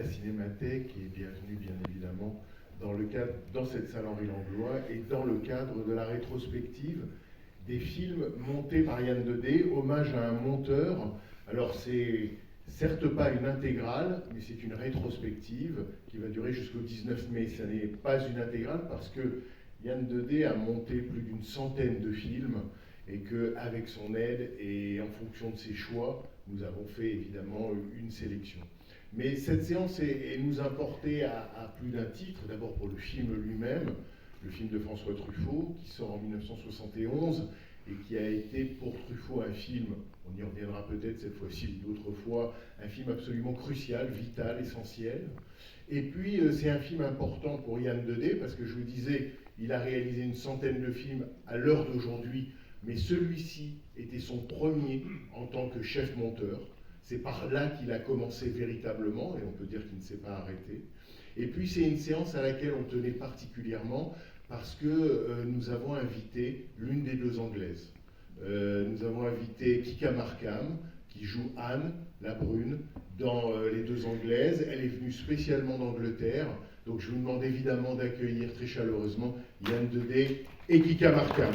la Cinémathèque et bienvenue bien évidemment dans cette salle Henri Langlois et dans le cadre de la rétrospective des films montés par Yann Dedé, hommage à un monteur. Alors c'est certes pas une intégrale, mais c'est une rétrospective qui va durer jusqu'au 19 mai. Ça n'est pas une intégrale parce que Yann Dedé a monté plus d'une centaine de films et qu'avec son aide et en fonction de ses choix, nous avons fait évidemment une sélection. Mais cette séance nous importait à plus d'un titre, d'abord pour le film lui-même, le film de François Truffaut, qui sort en 1971 et qui a été pour Truffaut un film, on y reviendra peut-être cette fois-ci ou d'autres fois, un film absolument crucial, vital, essentiel. Et puis c'est un film important pour Yann Dedé, parce que je vous disais, il a réalisé une centaine de films à l'heure d'aujourd'hui, mais celui-ci était son premier en tant que chef monteur. C'est par là qu'il a commencé véritablement, et on peut dire qu'il ne s'est pas arrêté. Et puis c'est une séance à laquelle on tenait particulièrement parce que nous avons invité l'une des deux Anglaises. Nous avons invité Kika Markham, qui joue Anne, la brune, dans Les Deux Anglaises. Elle est venue spécialement d'Angleterre, donc je vous demande évidemment d'accueillir très chaleureusement Yann Dedé et Kika Markham.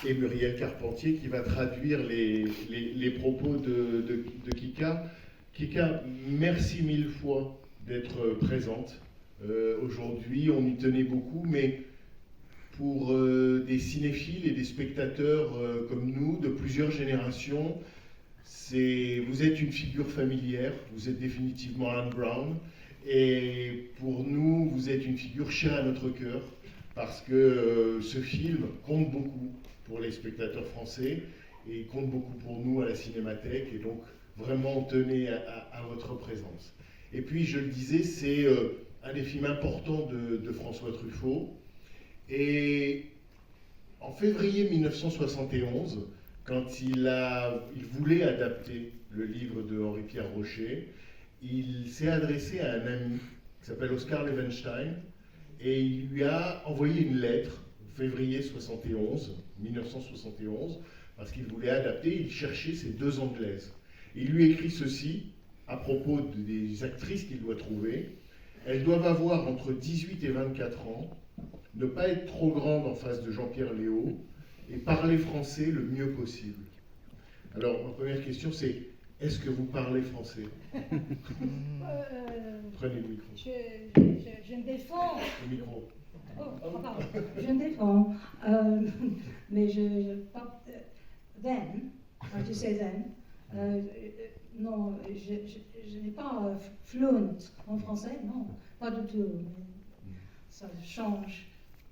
Et Muriel Carpentier qui va traduire les propos de Kika. Kika, merci mille fois d'être présente aujourd'hui. On y tenait beaucoup, mais pour des cinéphiles et des spectateurs comme nous, de plusieurs générations, vous êtes une figure familière, vous êtes définitivement Anne Brown, et pour nous, vous êtes une figure chère à notre cœur, parce que ce film compte beaucoup pour les spectateurs français et compte beaucoup pour nous à la Cinémathèque, et donc vraiment on tenait à votre présence. Et puis je le disais, c'est un des films importants de François Truffaut, et en février 1971, quand il voulait adapter le livre de Henri-Pierre Rocher, il s'est adressé à un ami qui s'appelle Oscar Levenstein, et il lui a envoyé une lettre février 1971, parce qu'il voulait adapter, il cherchait ces deux Anglaises. Il lui écrit ceci à propos des actrices qu'il doit trouver. Elles doivent avoir entre 18 et 24 ans, ne pas être trop grandes en face de Jean-Pierre Léaud, et parler français le mieux possible. Alors, ma première question, c'est, est-ce que vous parlez français? Prenez le micro. Je me défends. Le micro. Oh, pardon. Je me défends. Mais then, how to say then, non, je n'ai pas fluent en français, non, pas du tout. Mais ça change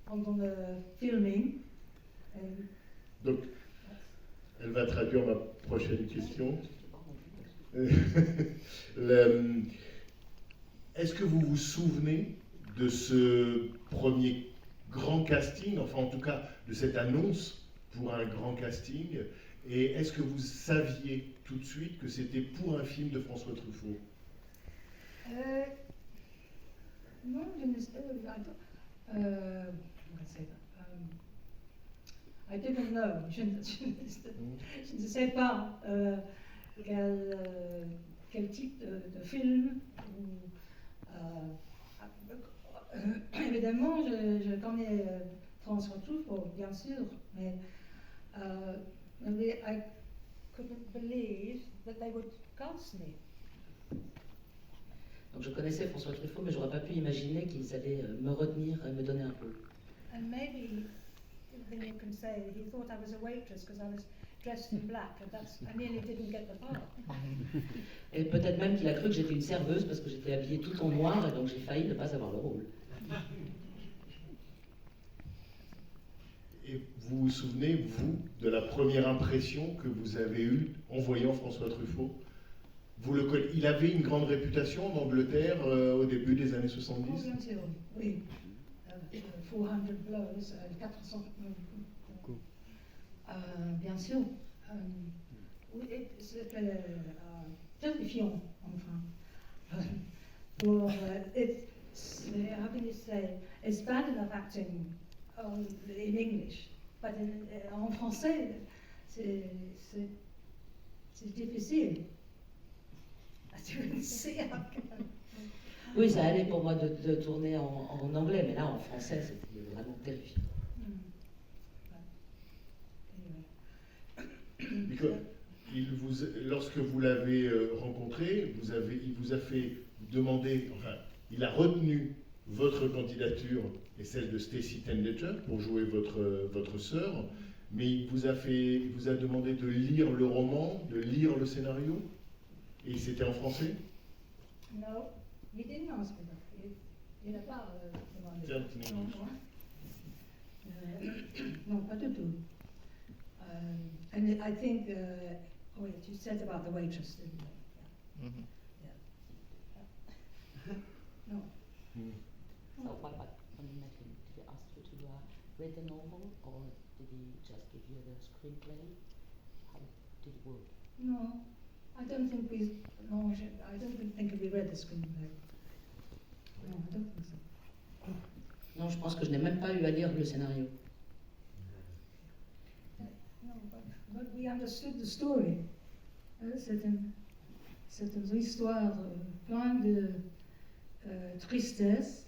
pendant le filming. Donc, elle va traduire ma prochaine question. Est-ce que vous vous souvenez de ce premier grand casting, enfin en tout cas de cette annonce pour un grand casting, et est-ce que vous saviez tout de suite que c'était pour un film de François Truffaut? Non, je ne sais I didn't know. Je ne sais pas quel type de film. Évidemment, je connais François Truffaut, bien sûr, mais I couldn't believe that they would cast me. Donc je connaissais François Truffaut, mais j'aurais pas pu imaginer qu'ils allaient me retenir et me donner un rôle. And maybe then you can say he thought I was a waitress because I was dressed in black, and I nearly didn't get the part. Et peut-être même qu'il a cru que j'étais une serveuse parce que j'étais habillée tout en noir et donc j'ai failli ne pas avoir le rôle. Et vous vous souvenez, vous, de la première impression que vous avez eue en voyant François Truffaut? Il avait une grande réputation en Angleterre au début des années 70? Oh, bien sûr, oui. 400 blows, 400 bien sûr. Oui, c'était terrifiant, enfin. Pour, how can you say, it's bad enough acting in English, but en français, c'est difficile. Oui, ça allait pour moi de tourner en anglais, mais là en français, c'était vraiment terrifiant. Lorsque vous l'avez rencontré, il vous a fait demander, enfin, il a retenu votre candidature et celle de Stacey Tendeter pour jouer votre sœur, mais il vous a demandé de lire le roman, de lire le scénario, et c'était en français? No, he didn't ask me that. Il n'a pas demandé. Non, pas du tout. And I think, wait, you said about the waitress, didn't you? Yeah. Mm-hmm. Yeah. No. So what when you met him, did he ask you to read the novel, or did he just give you the screenplay? How did it work? No, I don't think we. No, I don't think we read the screenplay. No, I don't think so. Non, je pense que je n'ai même pas eu à lire le scénario. No, but we understood the story. C'est une histoire pleine de tristesse,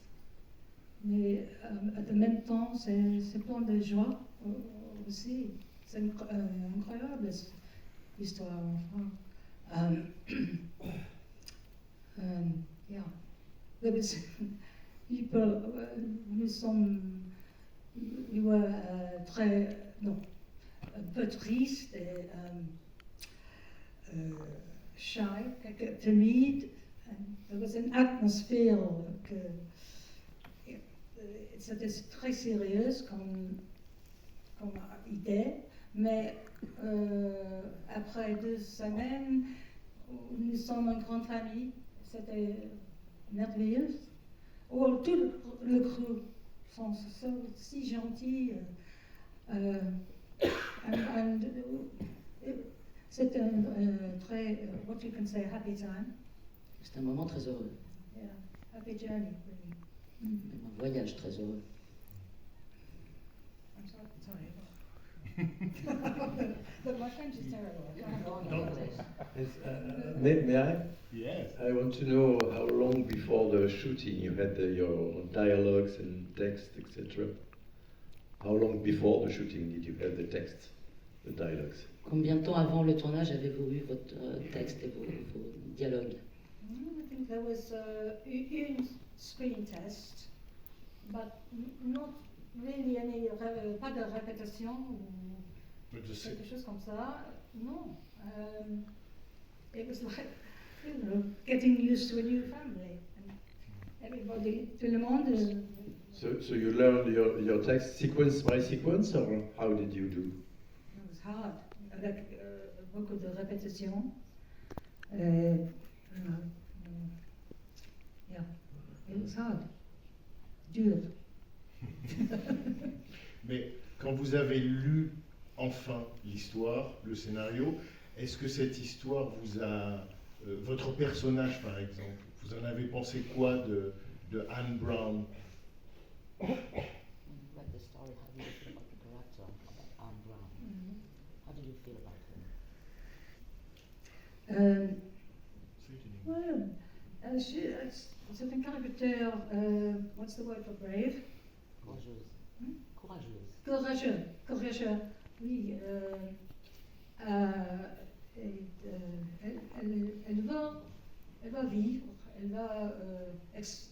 mais en même temps, c'est plein de joie aussi. C'est incroyable l'histoire, enfin. Yeah. There was people, we were très, non, un peu tristes et shy, timide. And there was an atmosphere que c'était très sérieuse comme idée, mais après 2 semaines, nous sommes une grande famille, c'était merveilleux. Oh, tout le crew sont si gentils. C'est un très, what you can say, happy time. C'est un moment très heureux. Yeah, happy journey, really. Un voyage très heureux. I'm sorry. But my French is terrible. May I? Yes. I want to know how long before the shooting you had your dialogues and text, etc. How long before the shooting did you have the text, the dialogues? Combien de temps avant le tournage avez-vous eu votre texte et vos dialogues? I think there was une screen test, but not really any, pas de répétition ou quelque chose comme ça. No. It was like, getting used to a new family. And everybody, tout le monde. So you learned your text sequence by sequence, or how did you do? It was hard, avec beaucoup de répétitions. Yeah, it was hard. Dur. Mais quand vous avez lu enfin l'histoire, le scénario, est-ce que cette histoire vous a... votre personnage, par exemple, vous en avez pensé quoi de Anne Brown? When you read the story, how did you feel about the character, about Anne Brown? Mm-hmm. How did you feel about her? Well, c'est un caractère, what's the word for brave? Courageuse. Courageux. Courageux, oui. Elle va vivre, elle va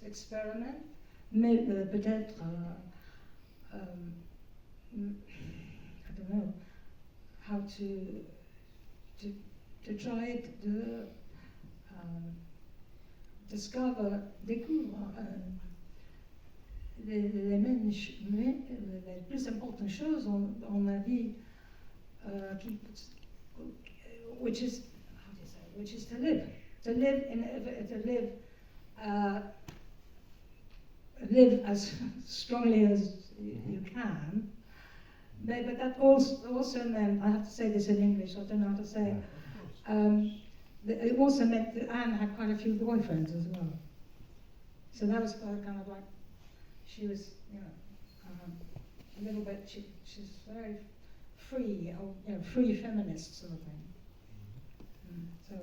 expérimenter, mais peut-être, I don't know, how to try to découvre les plus importantes choses dans la vie, which is, how do you say, which is to live live as strongly as you can. But that also meant, I have to say this in English, I don't know how to say it. It also meant that Anne had quite a few boyfriends as well. So that was kind of like, she was, a little bit, she's very free, or, free feminist sort of thing. So,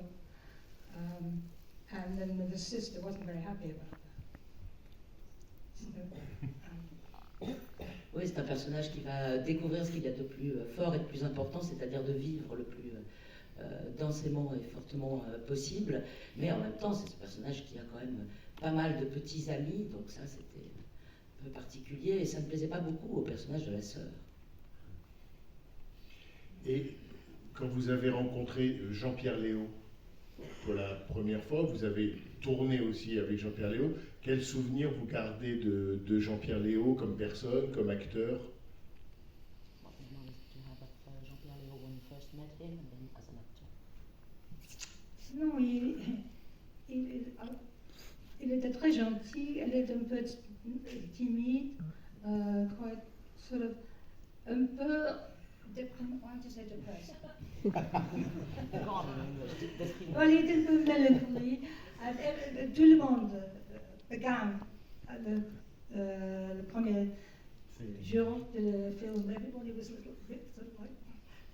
and then the sister wasn't very happy about that. So, Oui, c'est un personnage qui va découvrir ce qu'il y a de plus fort et de plus important, c'est-à-dire de vivre le plus densément et fortement possible. Mais en même temps, c'est ce personnage qui a quand même pas mal de petits amis, donc ça c'était un peu particulier et ça ne plaisait pas beaucoup au personnage de la sœur. Et quand vous avez rencontré Jean-Pierre Léaud pour la première fois, vous avez tourné aussi avec Jean-Pierre Léaud, quel souvenir vous gardez de Jean-Pierre Léaud comme personne, comme acteur? What memories do you have of Jean-Pierre Léaud when you first met him and then as an actor? non, il était très gentil, elle était un peu timide, quite sort of, un peu, how to say depressed? Go on in English, describe. Well, il était un peu mélancolique. Tout le monde began le premier jour du film. Everybody was a little bit sort of like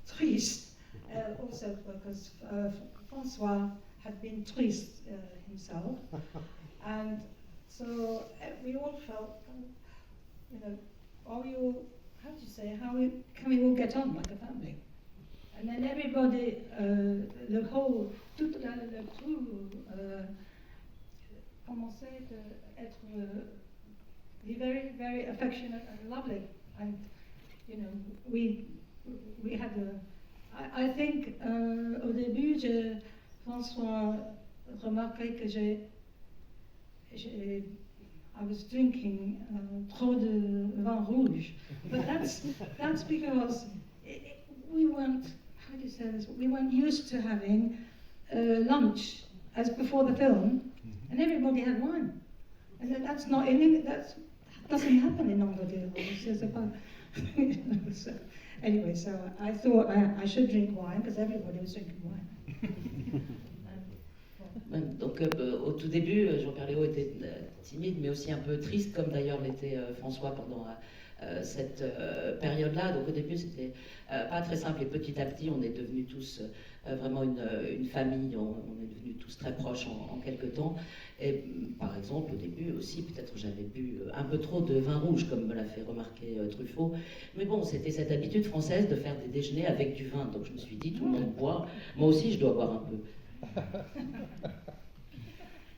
triste. Also because François had been triste himself, and so we all felt, are we all? How do you say? Can we all get on like a family? And then everybody, toute la troupe commençait d'être very, very affectionate and lovely. And, we had I think au début, François remarquait que I was drinking trop de vin rouge. But that's because we weren't, how do you say this? We weren't used to having lunch as before the film, and everybody had wine. And that's not that doesn't happen in Angleterre. So, anyway, so I thought I should drink wine because everybody was drinking wine. Donc au tout début, Jean-Pierre Léaud était timide, mais aussi un peu triste, comme d'ailleurs l'était François pendant cette période-là. Donc au début, c'était pas très simple. Et petit à petit, on est devenus tous vraiment une famille. On est devenus tous très proches en quelques temps. Et par exemple, au début aussi, peut-être j'avais bu un peu trop de vin rouge, comme me l'a fait remarquer Truffaut. Mais bon, c'était cette habitude française de faire des déjeuners avec du vin. Donc je me suis dit, tout le monde boit. Moi aussi, je dois boire un peu.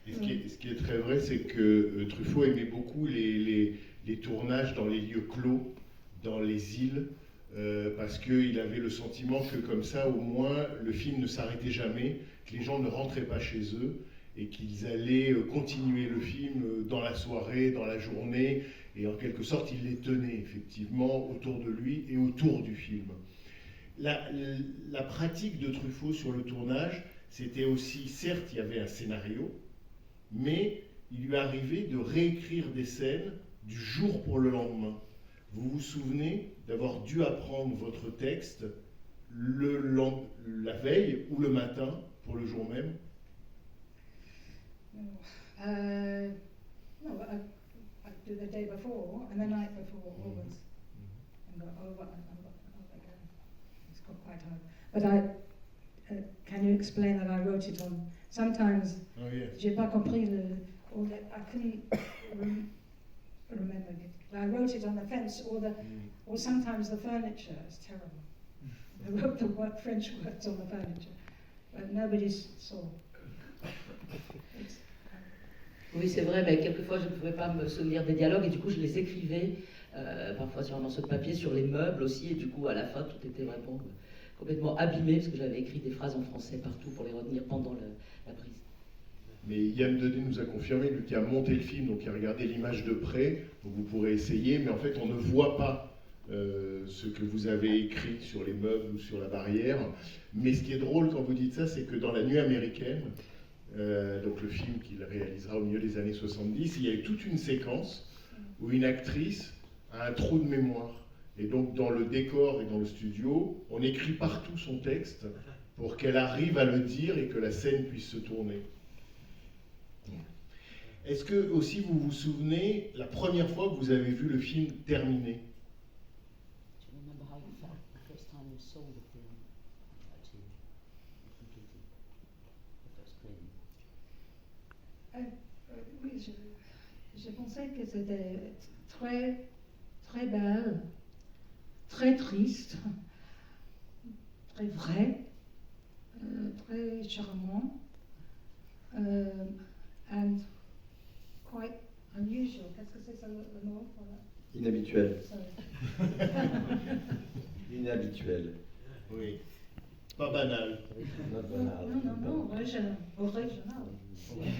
Et ce qui est très vrai, c'est que Truffaut aimait beaucoup les tournages dans les lieux clos, dans les îles, parce qu'il avait le sentiment que comme ça, au moins, le film ne s'arrêtait jamais, que les gens ne rentraient pas chez eux, et qu'ils allaient continuer le film dans la soirée, dans la journée, et en quelque sorte, il les tenait effectivement autour de lui et autour du film. La pratique de Truffaut sur le tournage, c'était aussi, certes, il y avait un scénario, mais il lui arrivait de réécrire des scènes du jour pour le lendemain. Vous vous souvenez d'avoir dû apprendre votre texte la veille ou le matin pour le jour même? No, I do the day before and the night before always, and go over again. It's got quite hard. But can you explain that I wrote it on? Sometimes j'ai pas compris I couldn't remember it. I wrote it on the fence, or sometimes the furniture is terrible. I wrote the French words on the furniture, but nobody saw. Oui, c'est vrai, mais quelquefois je ne pouvais pas me souvenir des dialogues et du coup je les écrivais parfois sur un morceau de papier, sur les meubles aussi, et du coup à la fin tout était vraiment complètement abîmé parce que j'avais écrit des phrases en français partout pour les retenir pendant la prise. Mais Yann Dedé nous a confirmé, lui qui a monté le film, donc qui a regardé l'image de près, donc vous pourrez essayer, mais en fait on ne voit pas ce que vous avez écrit sur les meubles ou sur la barrière. Mais ce qui est drôle quand vous dites ça, c'est que dans La Nuit américaine, donc le film qu'il réalisera au milieu des années 70, il y a eu toute une séquence où une actrice a un trou de mémoire. Et donc dans le décor et dans le studio, on écrit partout son texte pour qu'elle arrive à le dire et que la scène puisse se tourner. Est-ce que aussi vous vous souvenez la première fois que vous avez vu le film terminé? Do you remember how you felt the first time you saw the film completed? The first film. Oui, je pensais que c'était très, très belle, très triste, très vrai, très charmant, and quite unusual. Qu'est-ce que c'est ça le mot? Voilà. Inhabituel. Sorry. Inhabituel. Oui. Pas banal. Not banal. Non, original. Original.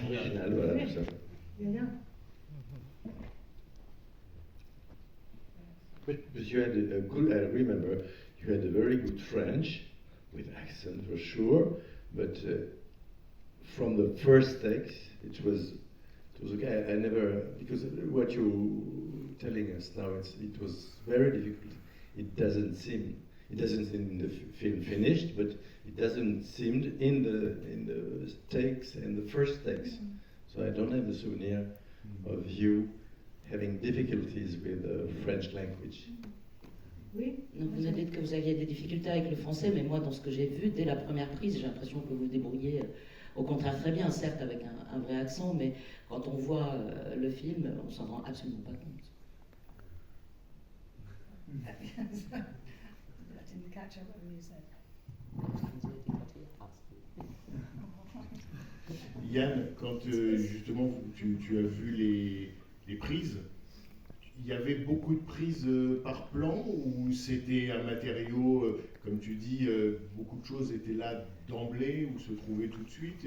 Original, voilà, tout ça. Yeah. But you had a good, I remember, you had a very good French, with accent for sure, but from the first text, it was okay. I never, because what you're telling us now, it was very difficult. It doesn't seem in the film finished, but it doesn't seem in the text, in the first text. So I don't have the souvenir of you having difficulties with the French language. Oui. Donc vous avez dit que vous aviez des difficultés avec le français, mais moi, dans ce que j'ai vu, dès la première prise, j'ai l'impression que vous vous débrouillez au contraire très bien, certes avec un vrai accent, mais quand on voit le film, on s'en rend absolument pas compte. I didn't catch up what you said. Yann, quand justement tu as vu les prises, il y avait beaucoup de prises par plan ou c'était un matériau, comme tu dis, beaucoup de choses étaient là d'emblée ou se trouvaient tout de suite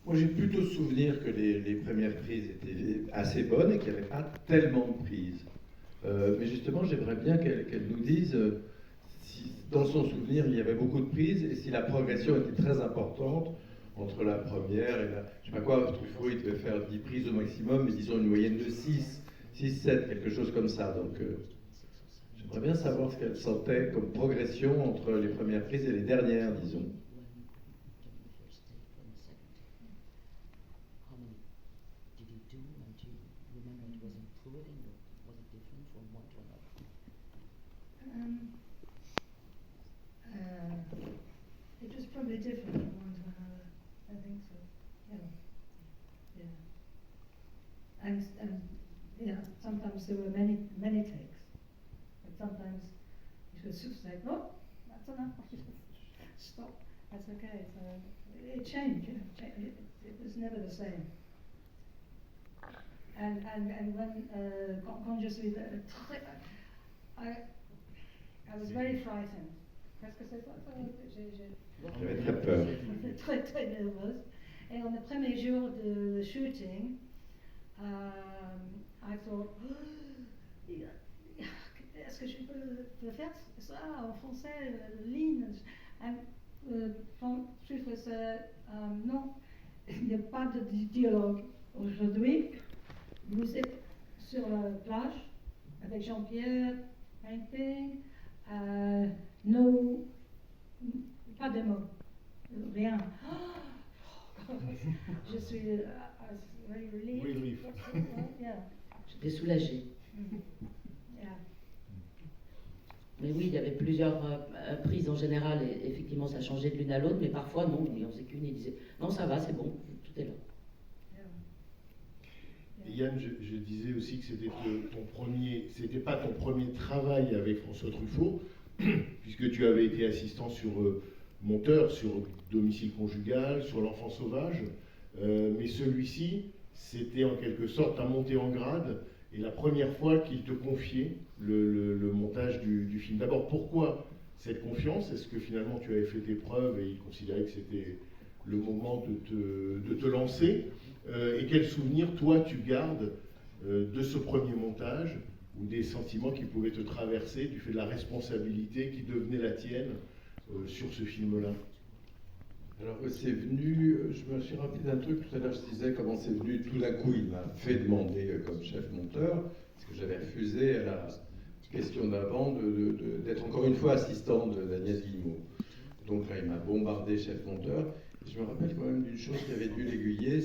Moi j'ai plutôt souvenir que les premières prises étaient assez bonnes et qu'il n'y avait pas tellement de prises. Mais justement j'aimerais bien qu'elle nous dise si dans son souvenir il y avait beaucoup de prises et si la progression était très importante entre la première et la... Je sais pas quoi, Truffaut il devait faire 10 prises au maximum, mais disons une moyenne de 6, 7, quelque chose comme ça. Donc j'aimerais bien savoir ce qu'elle sentait comme progression entre les premières prises et les dernières, disons. It was probably different from one to another. I think so. Yeah. And sometimes there were many takes. But sometimes it was just like, oh, that's enough. Stop. That's okay. So it changed. It was never the same. And when quand je suis I was very frightened. Qu'est-ce que c'est ça? J'avais très peur. Très nerveuse. Et en le premier jour de shooting, I thought, est-ce que je peux faire ça en français, ligne? Tu fais ça, non, il n'y a pas de dialogue aujourd'hui. Vous êtes sur la plage avec Jean-Pierre, painting, no, pas de mots, rien. Je suis very relieved. Yeah. J'étais soulagée. Yeah. Mais oui, il y avait plusieurs prises en général, et effectivement ça changeait de l'une à l'autre, mais parfois non, il en faisait qu'une, il disait non ça va, c'est bon, tout est là. Et Yann, je disais aussi que c'était pas ton premier travail avec François Truffaut, puisque tu avais été assistant sur monteur, sur Domicile conjugal, sur L'Enfant sauvage, mais celui-ci, c'était en quelque sorte un monté en grade, et la première fois qu'il te confiait le montage du film. D'abord, pourquoi cette confiance? Est-ce que finalement tu avais fait tes preuves et il considérait que c'était le moment de te lancer? Et quel souvenir, toi, tu gardes de ce premier montage ou des sentiments qui pouvaient te traverser du fait de la responsabilité qui devenait la tienne sur ce film-là? Alors c'est venu, je me suis rappelé d'un truc tout à l'heure, je disais comment c'est venu, tout d'un coup il m'a fait demander comme chef monteur, parce que j'avais refusé à la question d'avant d'être encore une fois assistant d'Agnès Guillemot. Donc là, il m'a bombardé chef monteur. Et je me rappelle quand même d'une chose qui avait dû l'aiguiller.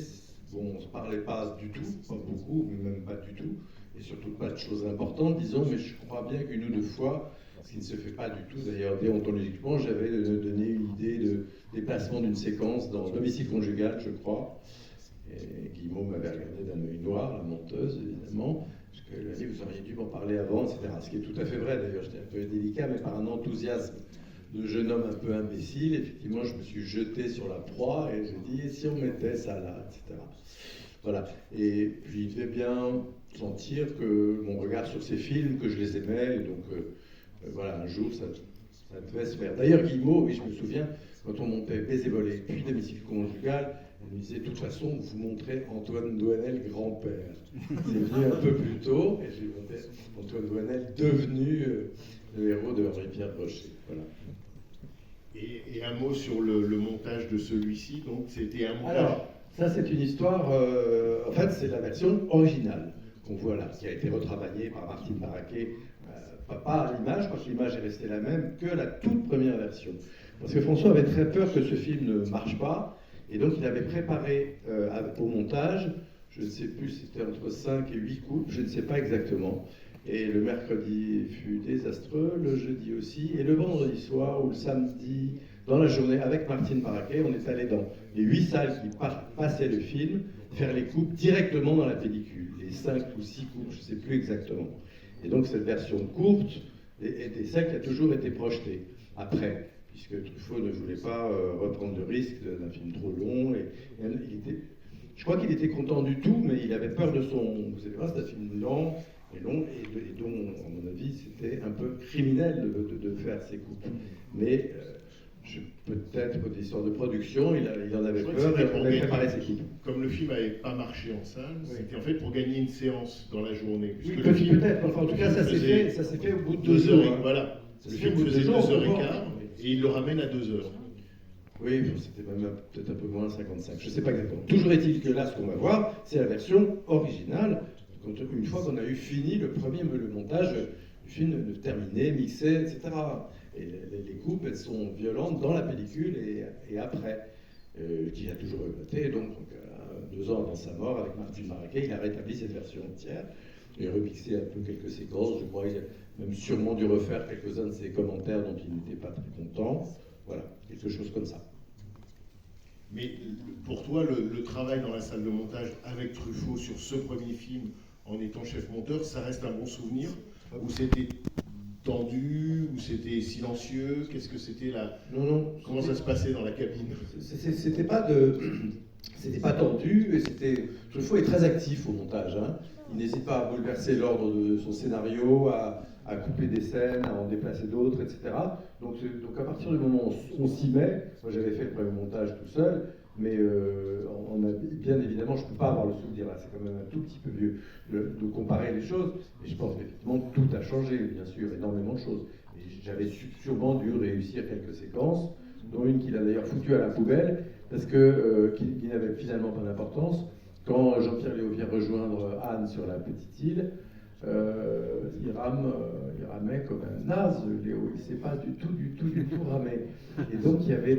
Bon, on ne se parlait pas du tout, pas beaucoup, mais même pas du tout, et surtout pas de choses importantes, disons, mais je crois bien qu'une ou deux fois, ce qui ne se fait pas du tout d'ailleurs déontologiquement, j'avais donné une idée de déplacement d'une séquence dans Domicile conjugal, je crois. Et Guillemot m'avait regardé d'un œil noir, la monteuse évidemment, parce qu'elle a dit vous auriez dû m'en parler avant, etc. Ce qui est tout à fait vrai d'ailleurs, j'étais un peu délicat, mais par un enthousiasme de jeune homme un peu imbécile, effectivement, je me suis jeté sur la proie et j'ai dit, et si on mettait ça là, etc. Voilà. Et puis il devait bien sentir que mon regard sur ces films, que je les aimais, et donc voilà, un jour ça devait se faire. D'ailleurs, Guillemot, oui, je me souviens, quand on montait Baiser volé, puis Domicile conjugal, on me disait, de toute façon, vous montrez Antoine Doinel grand-père. C'est venu un peu plus tôt, et j'ai monté Antoine Doinel devenu le héros de Henri-Pierre Brochet. Voilà. Et un mot sur le montage de celui-ci, donc c'était un montage. Alors, ça c'est une histoire, en fait c'est la version originale qu'on voit là, qui a été retravaillée par Martine Baraquet, pas à l'image, je crois que l'image est restée la même que la toute première version. Parce que François avait très peur que ce film ne marche pas, et donc il avait préparé au montage, je ne sais plus, c'était entre 5 et 8 coupes, je ne sais pas exactement. Et le mercredi fut désastreux, le jeudi aussi, et le vendredi soir ou le samedi, dans la journée, avec Martine Baraquet, on est allé dans les 8 salles qui passaient le film, faire les coupes directement dans la pellicule, les 5 ou 6 coupes, je ne sais plus exactement. Et donc cette version courte était celle qui a toujours été projetée après, puisque Truffaut ne voulait pas reprendre le risque d'un film trop long, et je crois qu'il était content du tout, mais il avait peur de son... Vous savez pas, c'est un film lent, et long, et dont, à mon avis, c'était un peu criminel de faire ces coupes. Mais peut-être pour des histoires de production, il en avait peur et on avait préparé ses coupes. Comme le film n'avait pas marché en salle, oui. C'était en fait pour gagner une séance dans la journée. Oui, peut-être, enfin, en tout cas, ça s'est fait au bout de 2 heures. Voilà, le film faisait 2h15 et il le ramène à 2 heures. Oui, c'était même peut-être un peu moins, 55, je ne sais pas exactement. Toujours est-il que là, ce qu'on va voir, c'est la version originale, une fois qu'on a eu fini le montage du film terminé, mixé, etc. Et les coupes, elles sont violentes dans la pellicule et après, qu'il a toujours regretté. Donc 2 ans avant sa mort, avec Martine Baraquet, il a rétabli cette version entière et remixé un peu quelques séquences. Je crois qu'il a même sûrement dû refaire quelques-uns de ses commentaires dont il n'était pas très content. Voilà, quelque chose comme ça. Mais pour toi, le travail dans la salle de montage avec Truffaut sur ce premier film, en étant chef monteur, ça reste un bon souvenir? Ou c'était tendu, ou c'était silencieux? Qu'est-ce que c'était là? Non. Comment ça se passait dans la cabine? C'était pas tendu, et Truffaut est très actif au montage. Hein. Il n'hésite pas à bouleverser l'ordre de son scénario, à couper des scènes, à en déplacer d'autres, etc. Donc à partir du moment où on s'y met, moi j'avais fait le premier montage tout seul, mais bien évidemment, je ne peux pas avoir le souvenir, là c'est quand même un tout petit peu vieux, de comparer les choses, et je pense qu'effectivement tout a changé, bien sûr, énormément de choses. Et j'avais sûrement dû réussir quelques séquences, dont une qu'il a d'ailleurs foutue à la poubelle, parce qui n'avait finalement pas d'importance. Quand Jean-Pierre Léaud vient rejoindre Anne sur la petite île, il ramait comme un naze, Léo. Il ne sait pas du tout ramer. Et donc il y avait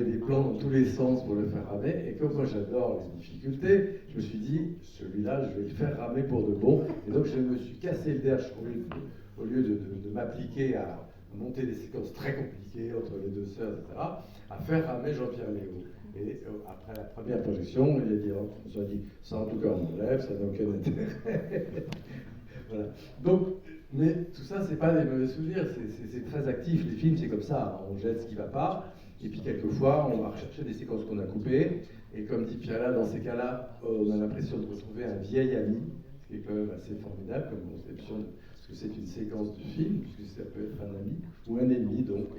des plans dans tous les sens pour le faire ramer. Et comme moi j'adore les difficultés, je me suis dit, celui-là, je vais le faire ramer pour de bon. Et donc je me suis cassé le derche au lieu de m'appliquer à monter des séquences très compliquées entre les deux sœurs, etc., à faire ramer Jean-Pierre Léaud. Et après la première projection, on s'est dit, ça en tout cas on enlève, ça n'a aucun intérêt. Voilà. Donc, mais tout ça, c'est pas des mauvais souvenirs, c'est très actif. Les films, c'est comme ça, on jette ce qui va pas, et puis quelquefois, on va rechercher des séquences qu'on a coupées, et comme dit Pierre, dans ces cas-là, on a l'impression de retrouver un vieil ami, ce qui est quand même assez formidable comme conception, parce que c'est une séquence de film, puisque ça peut être un ami, ou un ennemi, donc.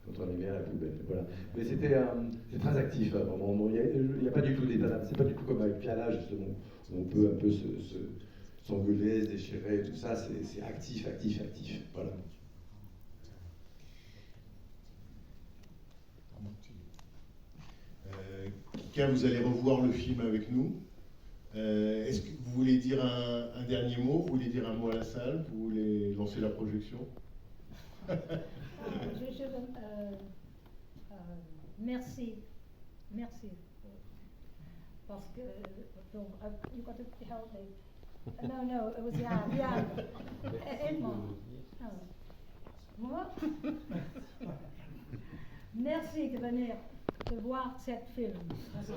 Quand on les met à la poubelle, voilà. Mais c'est très actif, hein, vraiment. Il n'y a pas du tout d'état d'âme. C'est pas du tout comme avec Piala, justement, où on peut un peu s'engueuler, se déchirer, tout ça. C'est actif. Voilà. Kika, vous allez revoir le film avec nous. Est-ce que vous voulez dire un dernier mot? Vous voulez dire un mot à la salle? Vous voulez lancer la projection? Merci. Merci. Parce que, you got to help me. No, it was Yann. Aide-moi. Moi? Merci de venir, de voir cette film. Parce que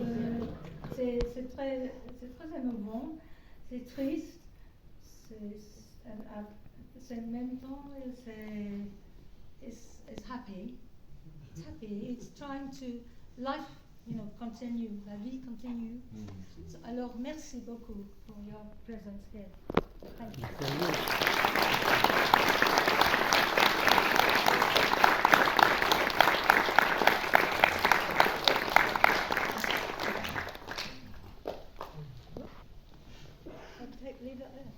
c'est très émouvant, c'est triste, c'est en même temps, it's happy. It's happy. It's trying to, life, continue, la vie continue. So, alors, merci beaucoup for your presence here. Thank you. Leave it there.